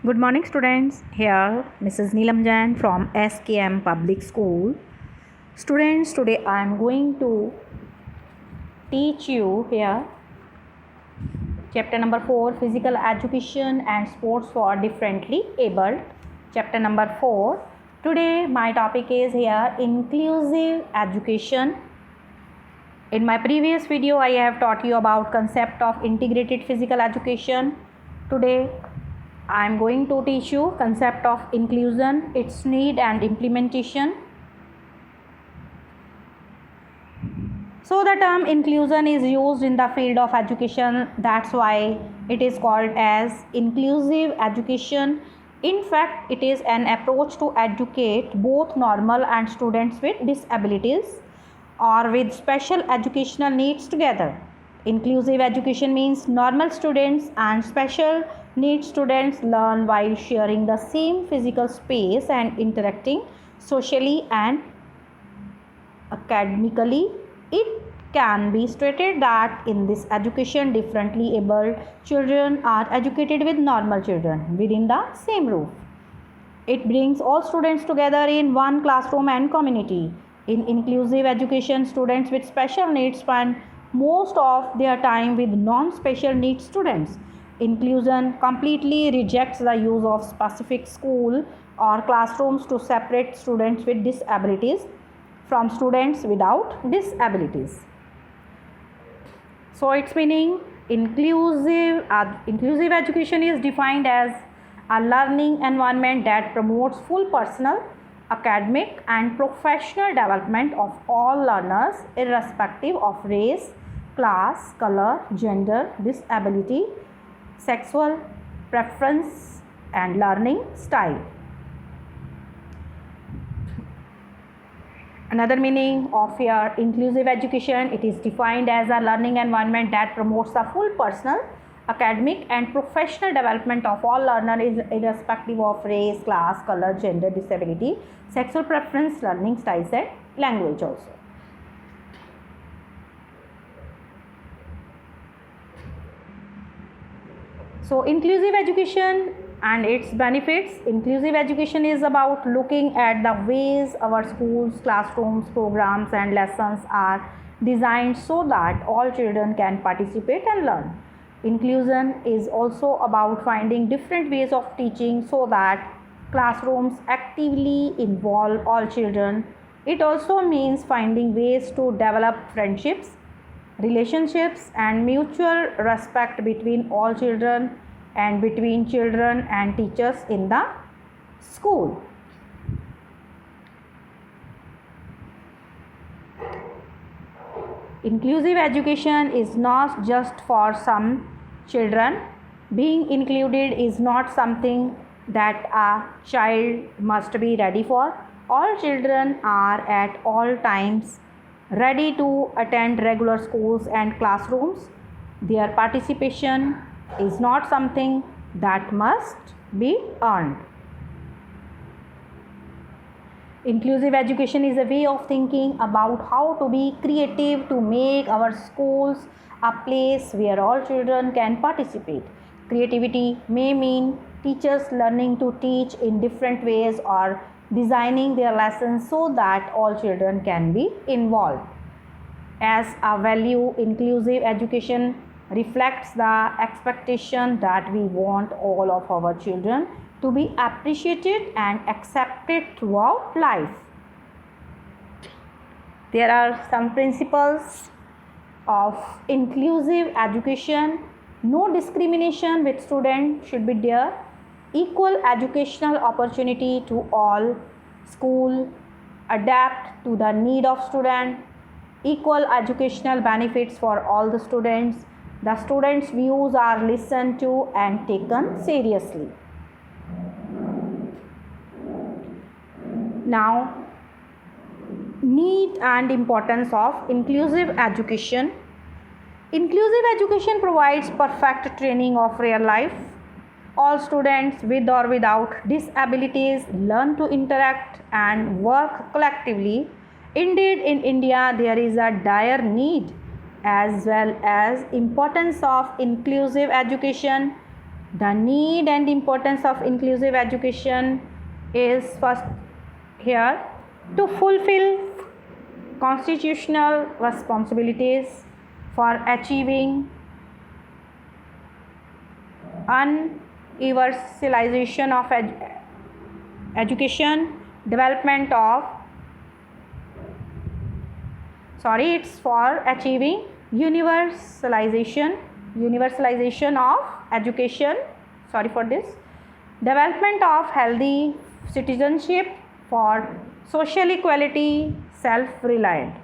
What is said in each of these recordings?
Good morning, students. Here, Mrs. Neelam Jain from SKM Public School. Students, today I am going to teach you here chapter number 4, Physical Education and Sports for Differently Abled. Chapter number 4. Today, my topic is here Inclusive Education. In my previous video, I have taught you about concept of integrated physical education. Today, I am going to teach you concept of inclusion, its need and implementation. So the term inclusion is used in the field of education. That's why it is called as inclusive education. In fact, it is an approach to educate both normal and students with disabilities or with special educational needs together. Inclusive education means normal students and special needs students learn while sharing the same physical space and interacting socially and academically. It can be stated that in this education, differently abled children are educated with normal children within the same roof. It brings all students together in one classroom and community. In inclusive education, students with special needs spend most of their time with non-special needs students. Inclusion completely rejects the use of specific school or classrooms to separate students with disabilities from students without disabilities. So its meaning, inclusive education is defined as a learning environment that promotes full personal, academic and professional development of all learners irrespective of race, class, color, gender, disability, sexual preference and learning style. Another meaning of your inclusive education, it is defined as a learning environment that promotes the full personal, academic and professional development of all learners irrespective of race, class, color, gender, disability, sexual preference, learning styles and language also. So inclusive education and its benefits. Inclusive education is about looking at the ways our schools, classrooms, programs and lessons are designed so that all children can participate and learn. Inclusion is also about finding different ways of teaching so that classrooms actively involve all children. It also means finding ways to develop friendships, relationships and mutual respect between all children and between children and teachers in the school. Inclusive education is not just for some children. Being included is not something that a child must be ready for. All children are at all times ready to attend regular schools and classrooms. Their participation is not something that must be earned. Inclusive education is a way of thinking about how to be creative to make our schools a place where all children can participate. Creativity may mean teachers learning to teach in different ways or designing their lessons so that all children can be involved. As a value, inclusive education reflects the expectation that we want all of our children to be appreciated and accepted throughout life. There are some principles of inclusive education. No discrimination with students should be there. Equal educational opportunity to all. School adapt to the need of student. Equal educational benefits for all the students. The students' views are listened to and taken seriously. Now, need and importance of inclusive education. Inclusive education provides perfect training of real life. All students with or without disabilities learn to interact and work collectively. Indeed, in India, there is a dire need as well as importance of inclusive education The need and importance of inclusive education is first here to fulfill constitutional responsibilities for achieving universalization of education, development of it's for achieving universalization of education, development of healthy citizenship, for social equality, self-reliant.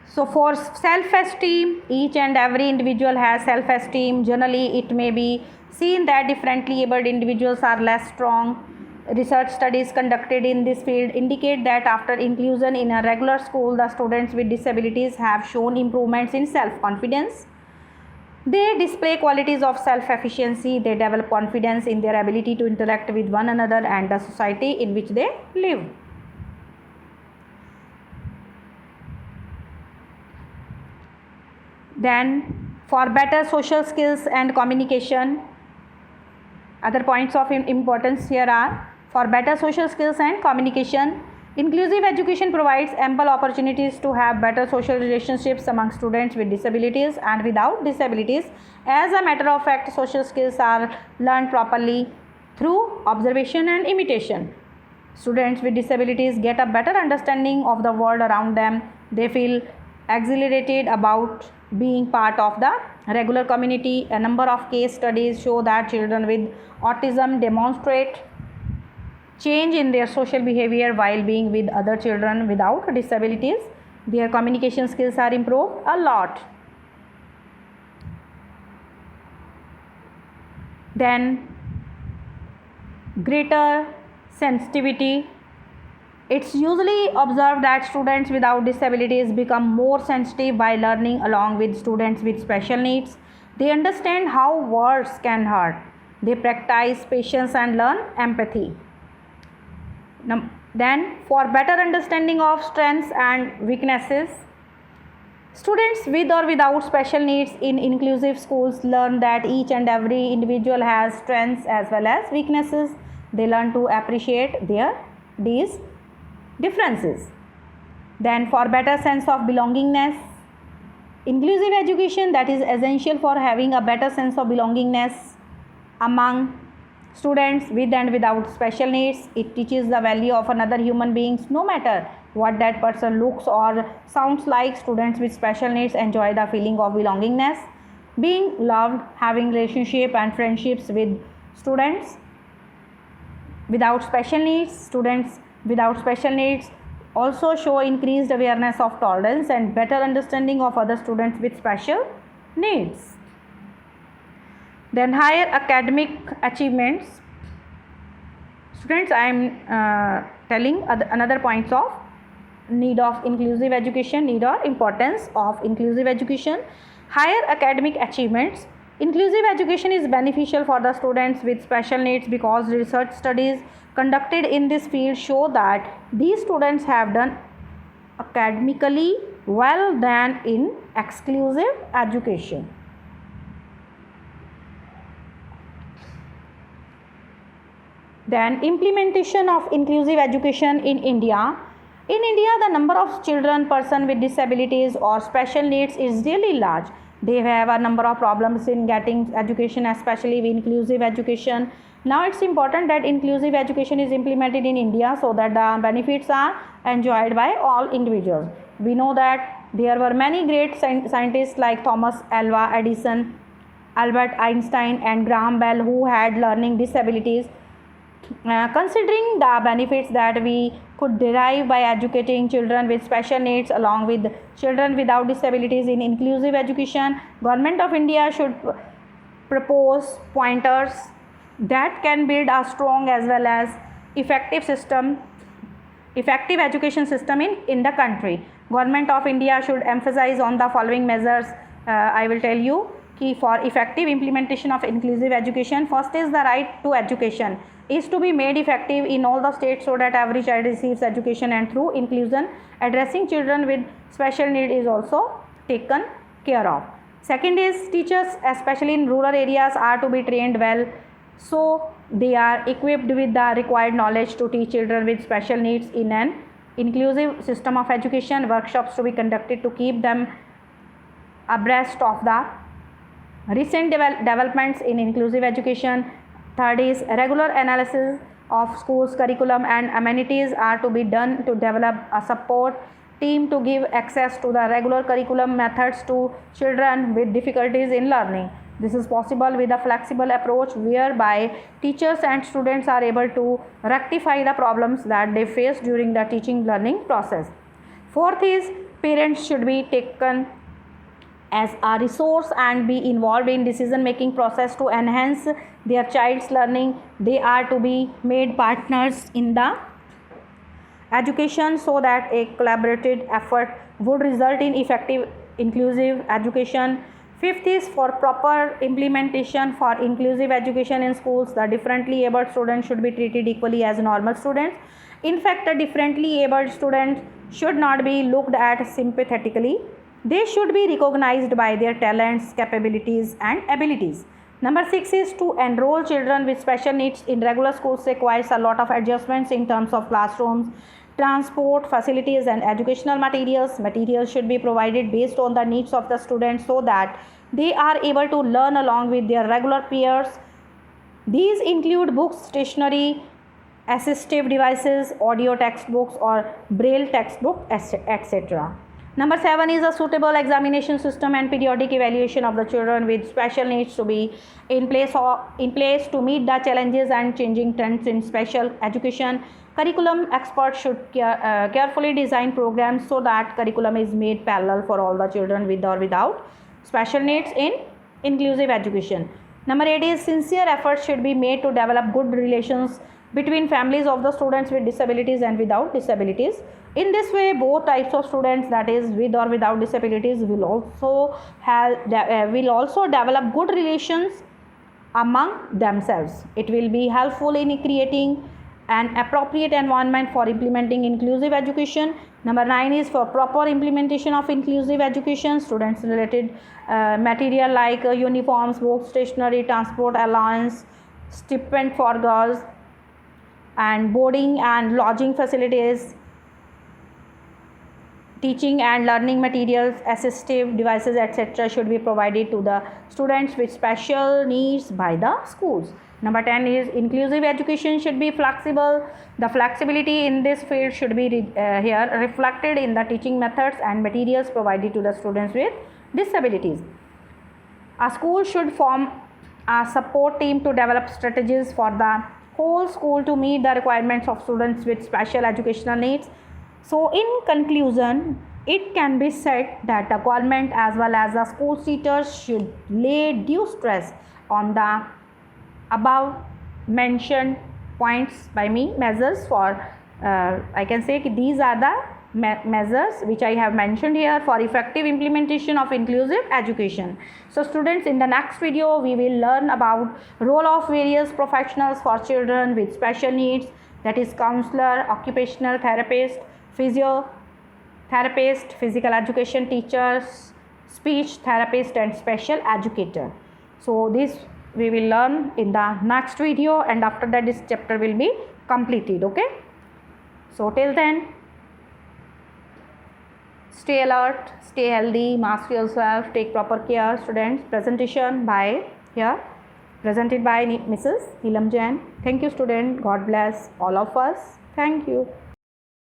So for self-esteem, each and every individual has self-esteem. Generally, it may be seen that differently abled individuals are less strong. Research studies conducted in this field indicate that after inclusion in a regular school, the students with disabilities have shown improvements in self-confidence. They display qualities of self-efficiency. They develop confidence in their ability to interact with one another and the society in which they live. Then, for better social skills and communication, other points of importance here are: for better social skills and communication, inclusive education provides ample opportunities to have better social relationships among students with disabilities and without disabilities. As a matter of fact, social skills are learned properly through observation and imitation. Students with disabilities get a better understanding of the world around them. They feel exhilarated about being part of the regular community. A number of case studies show that children with autism demonstrate change in their social behavior while being with other children without disabilities. Their communication skills are improved a lot. Then, greater sensitivity. It's usually observed that students without disabilities become more sensitive by learning along with students with special needs. They understand how words can hurt. They practice patience and learn empathy. Then, for better understanding of strengths and weaknesses, students with or without special needs in inclusive schools learn that each and every individual has strengths as well as weaknesses. They learn to appreciate these differences. Then, for better sense of belongingness, inclusive education that is essential for having a better sense of belongingness among students with and without special needs. It teaches the value of another human beings no matter what that person looks or sounds like. Students with special needs enjoy the feeling of belongingness, being loved, having relationship and friendships with students without special needs. Students without special needs also show increased awareness of tolerance and better understanding of other students with special needs. Then, higher academic achievements. Students, I am telling another points of need of inclusive education, need or importance of inclusive education. Higher academic achievements. Inclusive education is beneficial for the students with special needs because research studies conducted in this field show that these students have done academically well than in exclusive education. Then, implementation of inclusive education in India. In India, the number of children, person with disabilities or special needs is really large. They have a number of problems in getting education, especially with inclusive education. Now, it's important that inclusive education is implemented in India so that the benefits are enjoyed by all individuals. We know that there were many great scientists like Thomas Alva Edison, Albert Einstein and Graham Bell who had learning disabilities. Considering the benefits that we could derive by educating children with special needs along with children without disabilities in inclusive education, Government of India should propose pointers that can build a strong as well as effective education system in the country. Government of India should emphasize on the following measures. I will tell you key for effective implementation of inclusive education. First is the right to education is to be made effective in all the states so that every child receives education, and through inclusion addressing children with special need is also taken care of. Second is teachers, especially in rural areas, are to be trained well, so they are equipped with the required knowledge to teach children with special needs in an inclusive system of education. Workshops to be conducted to keep them abreast of the recent developments in inclusive education. Third is regular analysis of schools curriculum and amenities are to be done to develop a support team to give access to the regular curriculum methods to children with difficulties in learning. This is possible with a flexible approach whereby teachers and students are able to rectify the problems that they face during the teaching learning process. Fourth is parents should be taken as a resource and be involved in decision making process to enhance their child's learning. They are to be made partners in the education so that a collaborative effort would result in effective inclusive education. Fifth is for proper implementation for inclusive education in schools. The differently abled students should be treated equally as normal students. In fact, the differently abled students should not be looked at sympathetically. They should be recognized by their talents, capabilities and abilities. Number 6 is to enroll children with special needs in regular schools requires a lot of adjustments in terms of classrooms, transport, facilities and educational materials. Materials should be provided based on the needs of the students so that they are able to learn along with their regular peers. These include books, stationery, assistive devices, audio textbooks or braille textbook, etc. Number 7 is a suitable examination system and periodic evaluation of the children with special needs to be in place to meet the challenges and changing trends in special education. Curriculum experts should carefully design programs so that curriculum is made parallel for all the children with or without special needs in inclusive education. Number 8 is sincere efforts should be made to develop good relations between families of the students with disabilities and without disabilities. In this way, both types of students, that is with or without disabilities, will also develop good relations among themselves. It will be helpful in creating an appropriate environment for implementing inclusive education. Number 9 is for proper implementation of inclusive education. Students related material like uniforms, books, stationery, transport allowance, stipend for girls and boarding and lodging facilities, teaching and learning materials, assistive devices, etc. should be provided to the students with special needs by the schools. Number 10 is inclusive education should be flexible. The flexibility in this field should be here reflected in the teaching methods and materials provided to the students with disabilities. A school should form a support team to develop strategies for the whole school to meet the requirements of students with special educational needs. So in conclusion, it can be said that the government as well as the school teachers should lay due stress on the above mentioned points by me measures for I can say these are the measures which I have mentioned here for effective implementation of inclusive education. So students, in the next video we will learn about role of various professionals for children with special needs, that is counselor, occupational therapist, physiotherapist, physical education teachers, speech therapist and special educator. So this we will learn in the next video, and after that this chapter will be completed. Okay, so till then, stay alert, stay healthy, mask yourself, take proper care. Students, presentation by presented by Mrs. Neelam Jain. Thank you student, God bless all of us. Thank you.